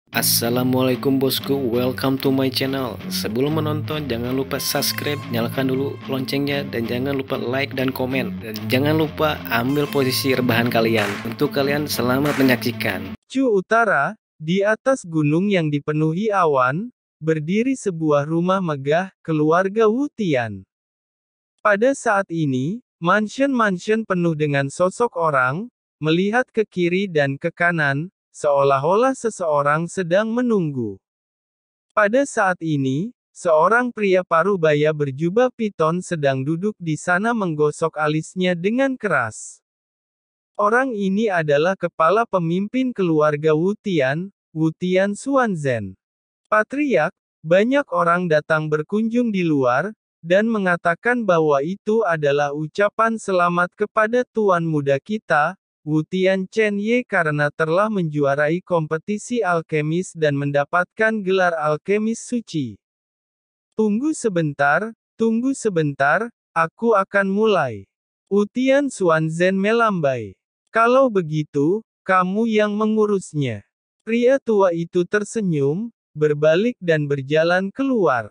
Assalamualaikum bosku, welcome to my channel. Sebelum menonton jangan lupa subscribe, nyalakan dulu loncengnya, dan jangan lupa like dan komen. Dan jangan lupa ambil posisi rebahan kalian. Untuk kalian selamat menyaksikan. Cu Utara, di atas gunung yang dipenuhi awan, berdiri sebuah rumah megah, keluarga Wu Tian. Pada saat ini, mansion-mansion penuh dengan sosok orang, melihat ke kiri dan ke kanan, seolah-olah seseorang sedang menunggu. Pada saat ini, seorang pria parubaya berjubah piton sedang duduk di sana menggosok alisnya dengan keras. Orang ini adalah kepala pemimpin keluarga Wu Tian Xuanzhen. Patriark, banyak orang datang berkunjung di luar, dan mengatakan bahwa itu adalah ucapan selamat kepada tuan muda kita, Wu Tianchen karena telah menjuarai kompetisi alkemis dan mendapatkan gelar alkemis suci. Tunggu sebentar, aku akan mulai. Wu Tian Xuanzhen melambai. Kalau begitu, kamu yang mengurusnya. Pria tua itu tersenyum, berbalik dan berjalan keluar.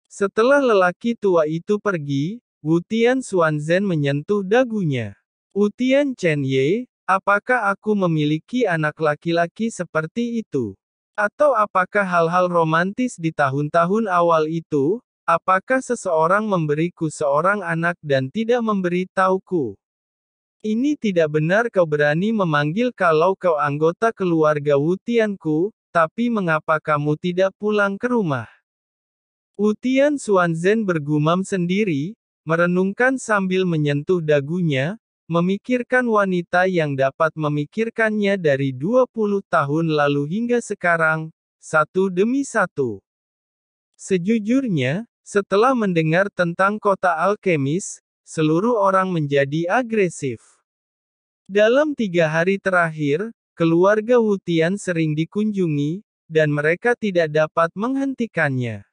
Setelah lelaki tua itu pergi, Wu Tian Xuanzhen menyentuh dagunya. Wu Tianchen, apakah aku memiliki anak laki-laki seperti itu? Atau apakah hal-hal romantis di tahun-tahun awal itu? Apakah seseorang memberiku seorang anak dan tidak memberi tahuku? Ini tidak benar, kau berani memanggil kalau kau anggota keluarga Wu Tianku, tapi mengapa kamu tidak pulang ke rumah? Wu Tian Xuanzhen bergumam sendiri, merenungkan sambil menyentuh dagunya, memikirkan wanita yang dapat memikirkannya dari 20 tahun lalu hingga sekarang, satu demi satu. Sejujurnya, setelah mendengar tentang kota alkemis, seluruh orang menjadi agresif. Dalam 3 hari terakhir, keluarga Wu Tian sering dikunjungi, dan mereka tidak dapat menghentikannya.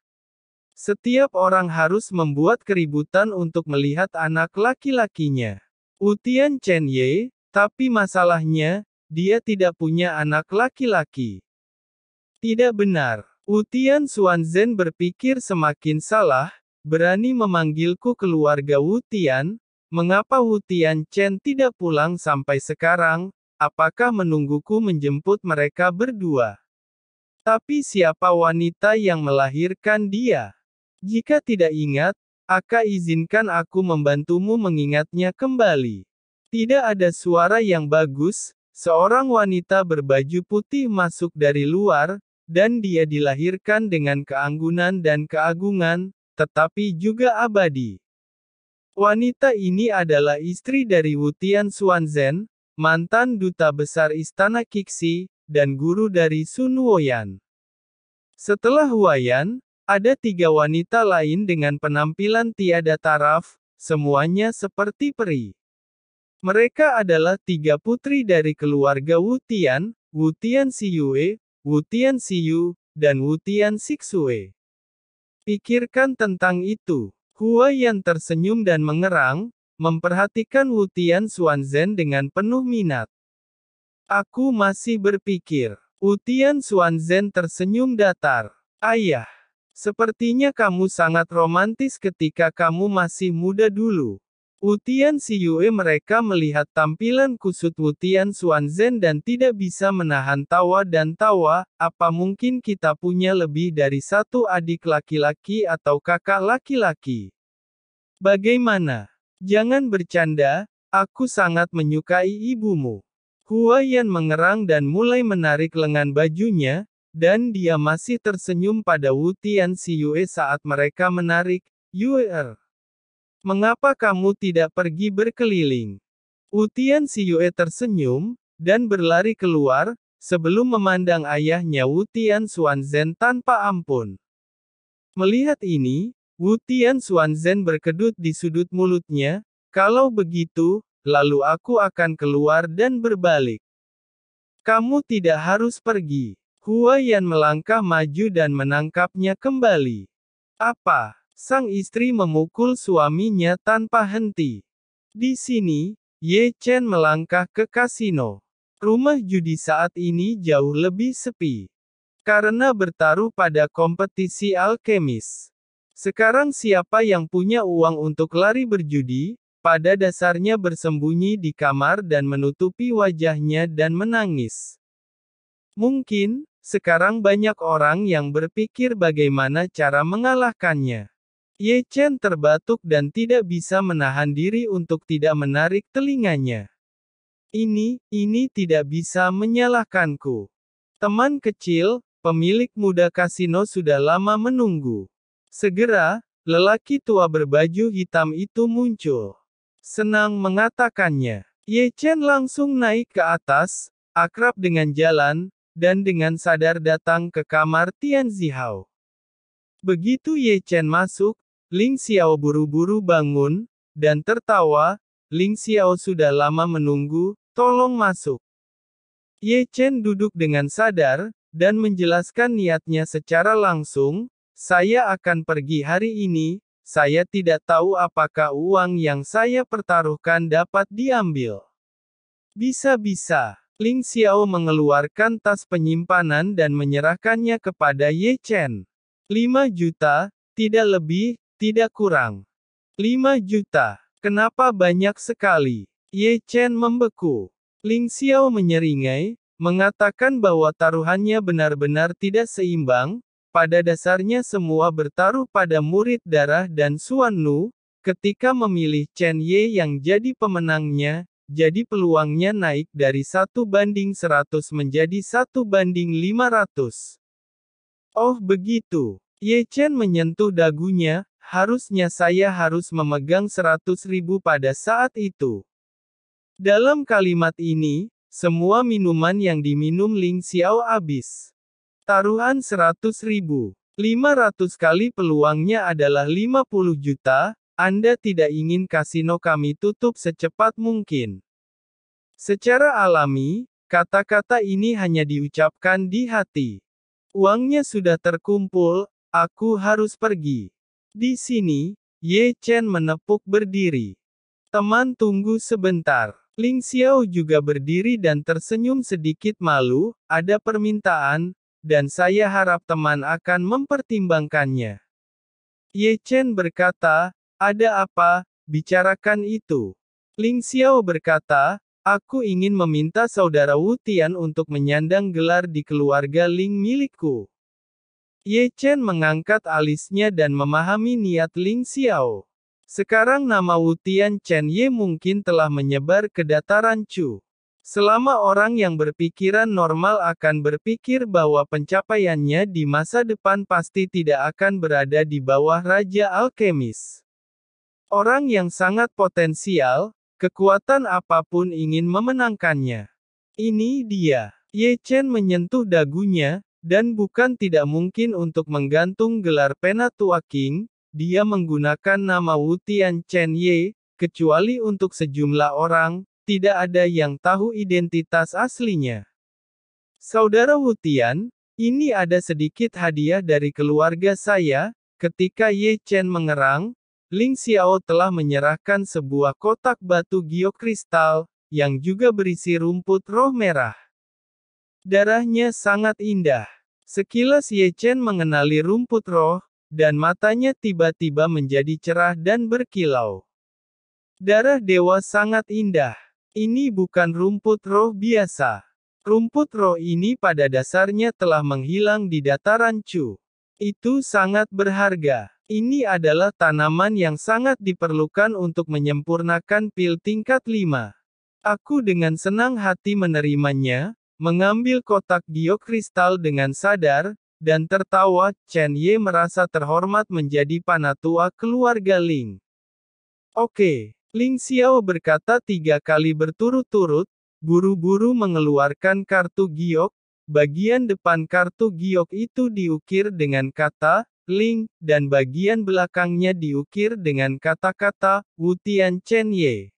Setiap orang harus membuat keributan untuk melihat anak laki-lakinya. Wu Tianchen, tapi masalahnya, dia tidak punya anak laki-laki. Tidak benar. Wu Tian Xuanzhen berpikir semakin salah, berani memanggilku keluarga Wu Tian, mengapa Wu Tianchen tidak pulang sampai sekarang, apakah menungguku menjemput mereka berdua? Tapi siapa wanita yang melahirkan dia? Jika tidak ingat, izinkan aku membantumu mengingatnya kembali. Tidak ada suara yang bagus, seorang wanita berbaju putih masuk dari luar, dan dia dilahirkan dengan keanggunan dan keagungan, tetapi juga abadi. Wanita ini adalah istri dari Wu Tian Xuanzhen, mantan duta besar Istana Qixi, dan guru dari Sun Huoyan. Setelah Huoyan, ada 3 wanita lain dengan penampilan tiada taraf, semuanya seperti peri. Mereka adalah 3 putri dari keluarga Wu Tian Xiyue, Wu Tian Xiyu, dan Wu Tian Xixue. Pikirkan tentang itu. Huoyan tersenyum dan mengerang, memperhatikan Wu Tian Xuanzhen dengan penuh minat. Aku masih berpikir. Wu Tian Xuanzhen tersenyum datar. Ayah. Sepertinya kamu sangat romantis ketika kamu masih muda dulu. Wu Tian Xiyue mereka melihat tampilan kusut Wu Tian Xuanzhen dan tidak bisa menahan tawa dan tawa, apa mungkin kita punya lebih dari satu adik laki-laki atau kakak laki-laki? Bagaimana? Jangan bercanda, aku sangat menyukai ibumu. Huoyan mengerang dan mulai menarik lengan bajunya, dan dia masih tersenyum pada Wu Tian Xiyue saat mereka menarik, Yue. Mengapa kamu tidak pergi berkeliling? Wu Tian Xiyue tersenyum, dan berlari keluar, sebelum memandang ayahnya Wu Tian Xuanzhen tanpa ampun. Melihat ini, Wu Tian Xuanzhen berkedut di sudut mulutnya, kalau begitu, lalu aku akan keluar dan berbalik. Kamu tidak harus pergi. Huoyan melangkah maju dan menangkapnya kembali. Apa? Sang istri memukul suaminya tanpa henti. Di sini, Ye Chen melangkah ke kasino. Rumah judi saat ini jauh lebih sepi. Karena bertaruh pada kompetisi alkemis. Sekarang siapa yang punya uang untuk lari berjudi, pada dasarnya bersembunyi di kamar dan menutupi wajahnya dan menangis. Mungkin, sekarang banyak orang yang berpikir bagaimana cara mengalahkannya. Ye Chen terbatuk dan tidak bisa menahan diri untuk tidak menarik telinganya. Ini tidak bisa menyalahkanku. Teman kecil, pemilik muda kasino sudah lama menunggu. Segera, lelaki tua berbaju hitam itu muncul. Senang mengatakannya. Ye Chen langsung naik ke atas, akrab dengan jalan, dan dengan sadar datang ke kamar Tian Zihao. Begitu Ye Chen masuk, Ling Xiao buru-buru bangun, dan tertawa, Ling Xiao sudah lama menunggu, tolong masuk. Ye Chen duduk dengan sadar, dan menjelaskan niatnya secara langsung, saya akan pergi hari ini, saya tidak tahu apakah uang yang saya pertaruhkan dapat diambil. Bisa-bisa, Ling Xiao mengeluarkan tas penyimpanan dan menyerahkannya kepada Ye Chen. 5 juta, tidak lebih, tidak kurang. 5 juta, kenapa banyak sekali? Ye Chen membeku. Ling Xiao menyeringai, mengatakan bahwa taruhannya benar-benar tidak seimbang. Pada dasarnya semua bertaruh pada murid darah dan Xuan Nu, ketika memilih Chen Ye yang jadi pemenangnya, jadi peluangnya naik dari 1:100 menjadi 1:500. Oh begitu. Ye Chen menyentuh dagunya, harusnya saya harus memegang 100.000 pada saat itu. Dalam kalimat ini, semua minuman yang diminum Ling Xiao habis. Taruhan 100.000. 500 kali peluangnya adalah 50 juta, Anda tidak ingin kasino kami tutup secepat mungkin. Secara alami, kata-kata ini hanya diucapkan di hati. Uangnya sudah terkumpul, aku harus pergi. Di sini, Ye Chen menepuk berdiri. Teman tunggu sebentar. Ling Xiao juga berdiri dan tersenyum sedikit malu, ada permintaan, dan saya harap teman akan mempertimbangkannya. Ye Chen berkata, ada apa, bicarakan itu. Ling Xiao berkata, aku ingin meminta saudara Wu Tian untuk menyandang gelar di keluarga Ling milikku. Ye Chen mengangkat alisnya dan memahami niat Ling Xiao. Sekarang nama Wu Tian Chen Ye mungkin telah menyebar ke dataran Chu. Selama orang yang berpikiran normal akan berpikir bahwa pencapaiannya di masa depan pasti tidak akan berada di bawah Raja Alkemis. Orang yang sangat potensial, kekuatan apapun ingin memenangkannya. Ini dia. Ye Chen menyentuh dagunya, dan bukan tidak mungkin untuk menggantung gelar Penatua King, dia menggunakan nama Wu Tian Chen Ye, kecuali untuk sejumlah orang, tidak ada yang tahu identitas aslinya. Saudara Wu Tian, ini ada sedikit hadiah dari keluarga saya. Ketika Ye Chen mengerang, Ling Xiao telah menyerahkan sebuah kotak batu giok kristal, yang juga berisi rumput roh merah. Darahnya sangat indah. Sekilas Ye Chen mengenali rumput roh, dan matanya tiba-tiba menjadi cerah dan berkilau. Darah dewa sangat indah. Ini bukan rumput roh biasa. Rumput roh ini pada dasarnya telah menghilang di dataran Chu. Itu sangat berharga. Ini adalah tanaman yang sangat diperlukan untuk menyempurnakan pil tingkat 5. Aku dengan senang hati menerimanya, mengambil kotak giok kristal dengan sadar, dan tertawa. Chen Ye merasa terhormat menjadi panatua keluarga Ling. Oke. Ling Xiao berkata 3 kali berturut-turut, buru-buru mengeluarkan kartu giok. Bagian depan kartu giok itu diukir dengan kata, Ling, dan bagian belakangnya diukir dengan kata-kata, Wu Tian Chen Ye.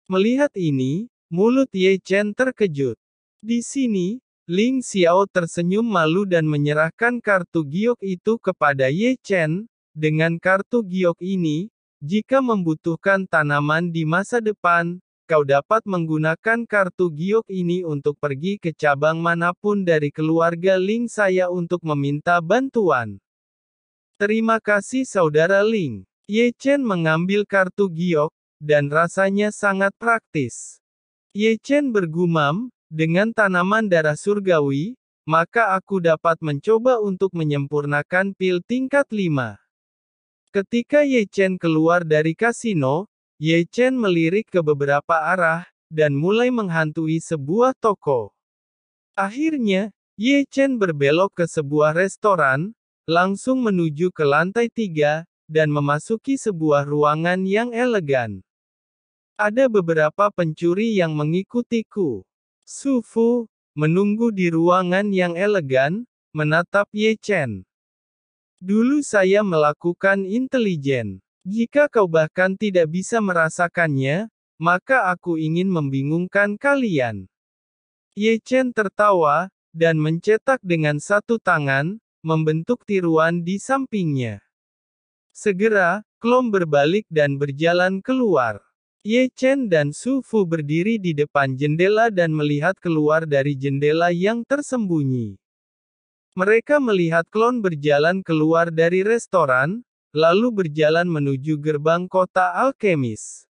Melihat ini, mulut Ye Chen terkejut. Di sini, Ling Xiao tersenyum malu dan menyerahkan kartu giok itu kepada Ye Chen. Dengan kartu giok ini, jika membutuhkan tanaman di masa depan, kau dapat menggunakan kartu giok ini untuk pergi ke cabang manapun dari keluarga Ling saya untuk meminta bantuan. Terima kasih Saudara Ling. Ye Chen mengambil kartu giok, dan rasanya sangat praktis. Ye Chen bergumam, dengan tanaman darah surgawi, maka aku dapat mencoba untuk menyempurnakan pil tingkat 5. Ketika Ye Chen keluar dari kasino, Ye Chen melirik ke beberapa arah, dan mulai menghantui sebuah toko. Akhirnya, Ye Chen berbelok ke sebuah restoran, langsung menuju ke lantai 3, dan memasuki sebuah ruangan yang elegan. Ada beberapa pencuri yang mengikutiku. Su Fu, menunggu di ruangan yang elegan, menatap Ye Chen. Dulu saya melakukan intelijen. Jika kau bahkan tidak bisa merasakannya, maka aku ingin membingungkan kalian. Ye Chen tertawa, dan mencetak dengan satu tangan, membentuk tiruan di sampingnya. Segera, Klom berbalik dan berjalan keluar. Ye Chen dan Su Fu berdiri di depan jendela dan melihat keluar dari jendela yang tersembunyi. Mereka melihat klon berjalan keluar dari restoran, lalu berjalan menuju gerbang kota alkemis.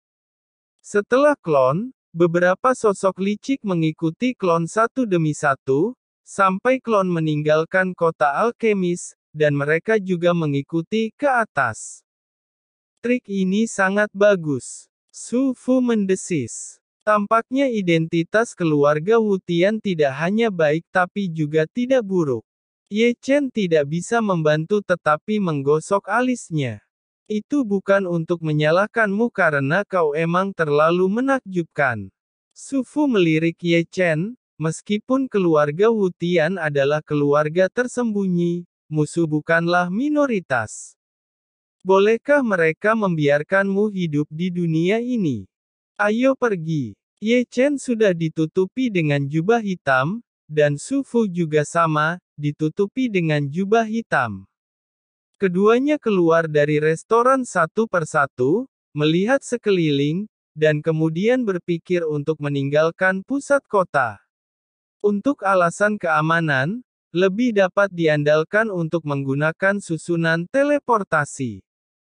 Setelah klon, beberapa sosok licik mengikuti klon satu demi satu, sampai klon meninggalkan kota alkemis, dan mereka juga mengikuti ke atas. Trik ini sangat bagus. Su Fu mendesis. Tampaknya identitas keluarga Wu Tian tidak hanya baik tapi juga tidak buruk. Ye Chen tidak bisa membantu tetapi menggosok alisnya. Itu bukan untuk menyalahkanmu karena kau emang terlalu menakjubkan. Su Fu melirik Ye Chen, meskipun keluarga Wu Tian adalah keluarga tersembunyi, musuh bukanlah minoritas. Bolehkah mereka membiarkanmu hidup di dunia ini? Ayo pergi. Ye Chen sudah ditutupi dengan jubah hitam, dan Su Fu juga sama, ditutupi dengan jubah hitam. Keduanya keluar dari restoran satu persatu, melihat sekeliling, dan kemudian berpikir untuk meninggalkan pusat kota. Untuk alasan keamanan, lebih dapat diandalkan untuk menggunakan susunan teleportasi.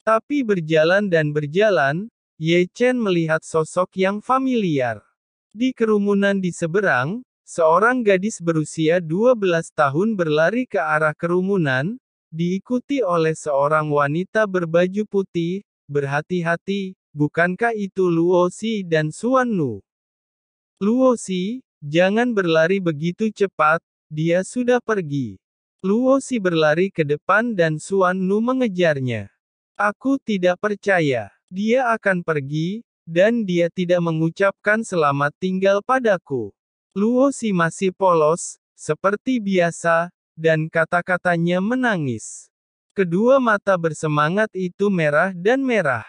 Tapi berjalan dan berjalan, Ye Chen melihat sosok yang familiar. Di kerumunan di seberang, seorang gadis berusia 12 tahun berlari ke arah kerumunan, diikuti oleh seorang wanita berbaju putih. Berhati-hati, bukankah itu Luo Xi dan Xuan Nu? Luo Xi, jangan berlari begitu cepat, dia sudah pergi. Luo Xi berlari ke depan dan Xuan Nu mengejarnya. Aku tidak percaya. Dia akan pergi, dan dia tidak mengucapkan selamat tinggal padaku. Luo Xi masih polos, seperti biasa, dan kata-katanya menangis. Kedua mata bersemangat itu merah dan merah.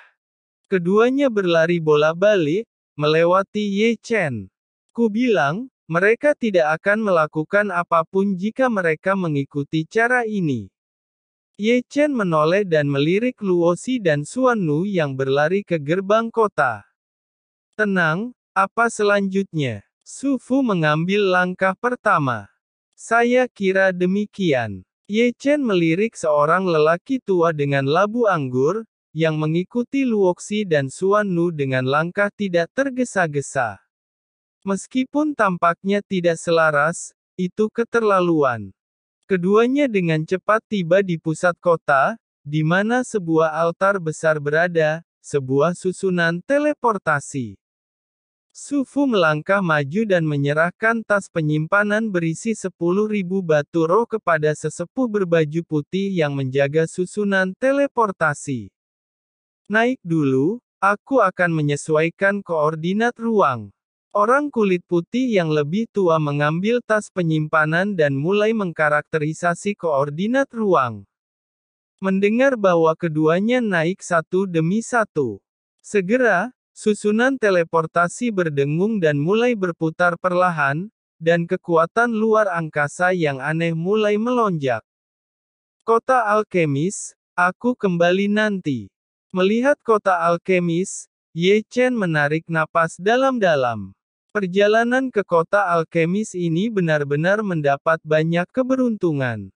Keduanya berlari bola-balik, melewati Ye Chen. Ku bilang, mereka tidak akan melakukan apapun jika mereka mengikuti cara ini. Ye Chen menoleh dan melirik Luo Xi dan Xuan Nu yang berlari ke gerbang kota. Tenang, apa selanjutnya? Su Fu mengambil langkah pertama. Saya kira demikian. Ye Chen melirik seorang lelaki tua dengan labu anggur, yang mengikuti Luo Xi dan Xuan Nu dengan langkah tidak tergesa-gesa. Meskipun tampaknya tidak selaras, itu keterlaluan. Keduanya dengan cepat tiba di pusat kota, di mana sebuah altar besar berada, sebuah susunan teleportasi. Su Fu melangkah maju dan menyerahkan tas penyimpanan berisi 10.000 batu roh kepada sesepuh berbaju putih yang menjaga susunan teleportasi. Naik dulu, aku akan menyesuaikan koordinat ruang. Orang kulit putih yang lebih tua mengambil tas penyimpanan dan mulai mengkarakterisasi koordinat ruang. Mendengar bahwa keduanya naik satu demi satu. Segera, susunan teleportasi berdengung dan mulai berputar perlahan, dan kekuatan luar angkasa yang aneh mulai melonjak. Kota alkemis, aku kembali nanti. Melihat kota alkemis, Ye Chen menarik napas dalam-dalam. Perjalanan ke kota alkemis ini benar-benar mendapat banyak keberuntungan.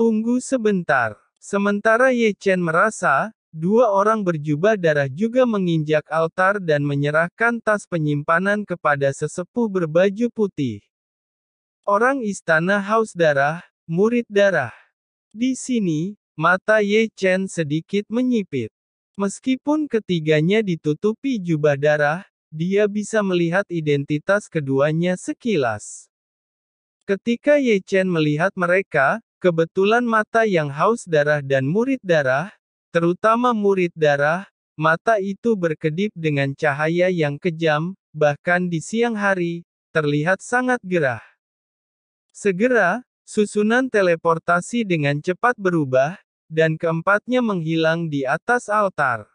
Tunggu sebentar. Sementara Ye Chen merasa, dua orang berjubah darah juga menginjak altar dan menyerahkan tas penyimpanan kepada sesepuh berbaju putih. Orang istana haus darah, murid darah. Di sini, mata Ye Chen sedikit menyipit. Meskipun ketiganya ditutupi jubah darah, dia bisa melihat identitas keduanya sekilas. Ketika Ye Chen melihat mereka, kebetulan mata yang haus darah dan murid darah, terutama murid darah, mata itu berkedip dengan cahaya yang kejam, bahkan di siang hari, terlihat sangat gerah. Segera, susunan teleportasi dengan cepat berubah, dan keempatnya menghilang di atas altar.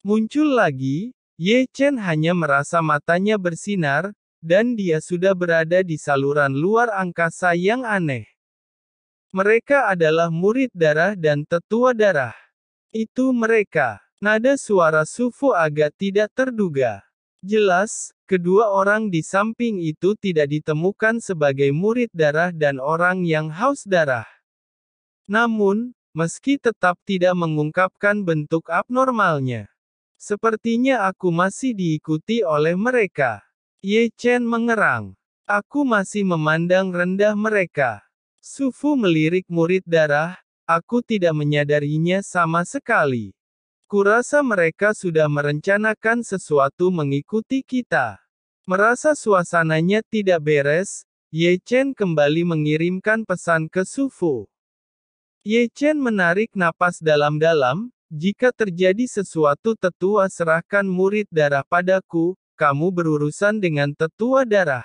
Muncul lagi, Ye Chen hanya merasa matanya bersinar, dan dia sudah berada di saluran luar angkasa yang aneh. Mereka adalah murid darah dan tetua darah. Itu mereka. Nada suara Sufu agak tidak terduga. Jelas, kedua orang di samping itu tidak ditemukan sebagai murid darah dan orang yang haus darah. Namun, meski tetap tidak mengungkapkan bentuk abnormalnya. Sepertinya aku masih diikuti oleh mereka. Ye Chen mengerang. Aku masih memandang rendah mereka. Sufu melirik murid darah, aku tidak menyadarinya sama sekali. Kurasa mereka sudah merencanakan sesuatu mengikuti kita. Merasa suasananya tidak beres, Ye Chen kembali mengirimkan pesan ke Sufu. Ye Chen menarik napas dalam-dalam, jika terjadi sesuatu tetua serahkan murid darah padaku, kamu berurusan dengan tetua darah.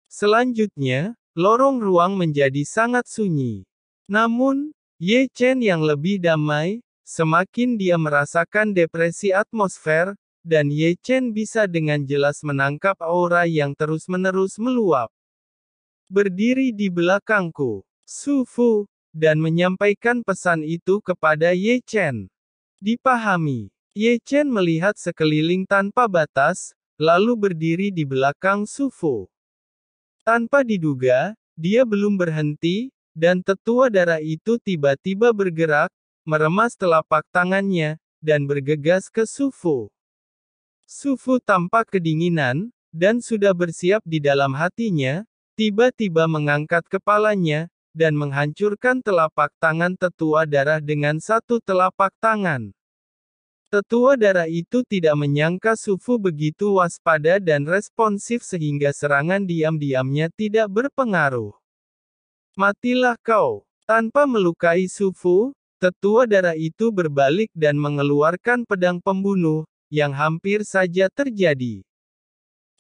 Selanjutnya, lorong ruang menjadi sangat sunyi. Namun, Ye Chen yang lebih damai, semakin dia merasakan depresi atmosfer, dan Ye Chen bisa dengan jelas menangkap aura yang terus-menerus meluap. Berdiri di belakangku, Sufu, dan menyampaikan pesan itu kepada Ye Chen. Dipahami. Ye Chen melihat sekeliling tanpa batas, lalu berdiri di belakang Sufu. Tanpa diduga, dia belum berhenti, dan tetua darah itu tiba-tiba bergerak, meremas telapak tangannya, dan bergegas ke Sufu. Sufu tampak kedinginan, dan sudah bersiap di dalam hatinya, tiba-tiba mengangkat kepalanya, dan menghancurkan telapak tangan tetua darah dengan satu telapak tangan. Tetua darah itu tidak menyangka Sufu begitu waspada dan responsif sehingga serangan diam-diamnya tidak berpengaruh. Matilah kau! Tanpa melukai Sufu, tetua darah itu berbalik dan mengeluarkan pedang pembunuh, yang hampir saja terjadi.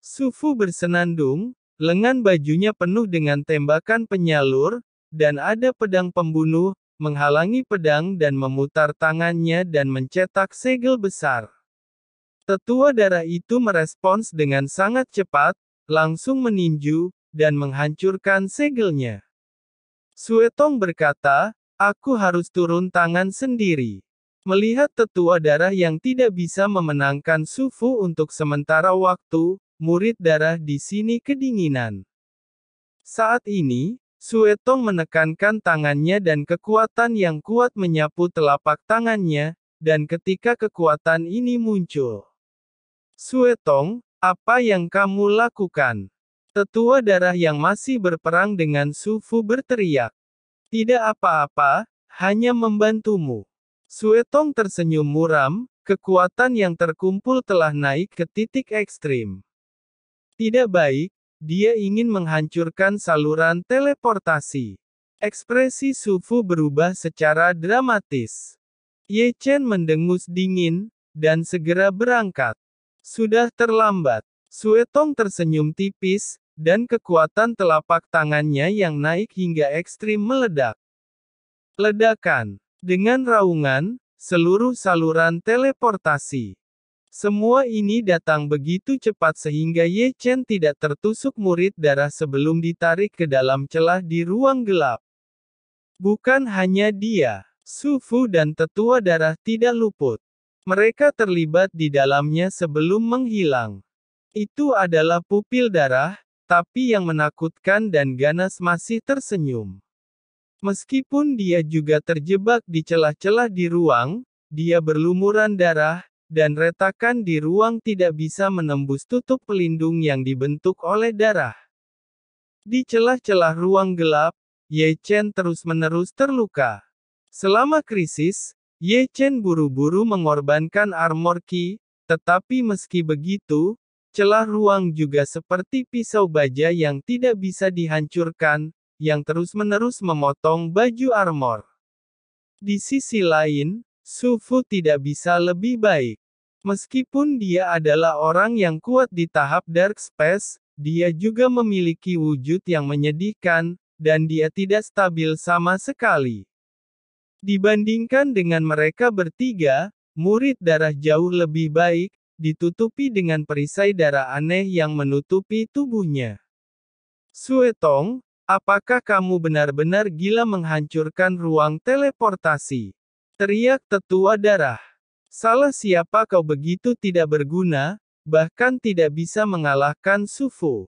Sufu bersenandung, lengan bajunya penuh dengan tembakan penyalur, dan ada pedang pembunuh, menghalangi pedang dan memutar tangannya dan mencetak segel besar. Tetua darah itu merespons dengan sangat cepat, langsung meninju, dan menghancurkan segelnya. Suetong berkata, aku harus turun tangan sendiri. Melihat tetua darah yang tidak bisa memenangkan Sufu untuk sementara waktu, murid darah di sini kedinginan. Saat ini, Suetong menekankan tangannya dan kekuatan yang kuat menyapu telapak tangannya, dan ketika kekuatan ini muncul. Suetong, apa yang kamu lakukan? Tetua darah yang masih berperang dengan Sufu berteriak. Tidak apa-apa, hanya membantumu. Suetong tersenyum muram, kekuatan yang terkumpul telah naik ke titik ekstrim. Tidak baik. Dia ingin menghancurkan saluran teleportasi. Ekspresi Sufu berubah secara dramatis. Ye Chen mendengus dingin, dan segera berangkat. Sudah terlambat. Suetong tersenyum tipis, dan kekuatan telapak tangannya yang naik hingga ekstrim meledak. Ledakan. Dengan raungan, seluruh saluran teleportasi. Semua ini datang begitu cepat sehingga Ye Chen tidak tertusuk murid darah sebelum ditarik ke dalam celah di ruang gelap. Bukan hanya dia, Sufu dan tetua darah tidak luput. Mereka terlibat di dalamnya sebelum menghilang. Itu adalah pupil darah, tapi yang menakutkan dan ganas masih tersenyum. Meskipun dia juga terjebak di celah-celah di ruang, dia berlumuran darah, dan retakan di ruang tidak bisa menembus tutup pelindung yang dibentuk oleh darah. Di celah-celah ruang gelap, Ye Chen terus-menerus terluka. Selama krisis, Ye Chen buru-buru mengorbankan armor Qi, tetapi meski begitu, celah ruang juga seperti pisau baja yang tidak bisa dihancurkan, yang terus-menerus memotong baju armor. Di sisi lain, Su Fu tidak bisa lebih baik. Meskipun dia adalah orang yang kuat di tahap Dark Space, dia juga memiliki wujud yang menyedihkan, dan dia tidak stabil sama sekali. Dibandingkan dengan mereka bertiga, murid darah jauh lebih baik, ditutupi dengan perisai darah aneh yang menutupi tubuhnya. Suetong, apakah kamu benar-benar gila menghancurkan ruang teleportasi? Teriak tetua darah. Salah siapa kau begitu tidak berguna, bahkan tidak bisa mengalahkan Su Fu.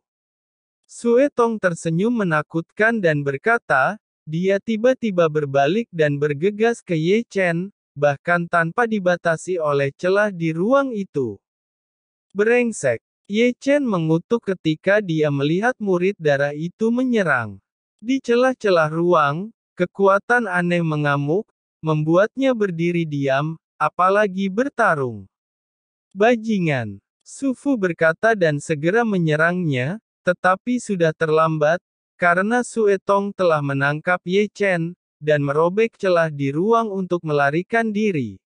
Suetong tersenyum menakutkan dan berkata, dia tiba-tiba berbalik dan bergegas ke Ye Chen, bahkan tanpa dibatasi oleh celah di ruang itu. Brengsek! Ye Chen mengutuk ketika dia melihat murid darah itu menyerang. Di celah-celah ruang, kekuatan aneh mengamuk, membuatnya berdiri diam, apalagi bertarung. Bajingan! Su Fu berkata dan segera menyerangnya, tetapi sudah terlambat, karena Suetong telah menangkap Ye Chen, dan merobek celah di ruang untuk melarikan diri.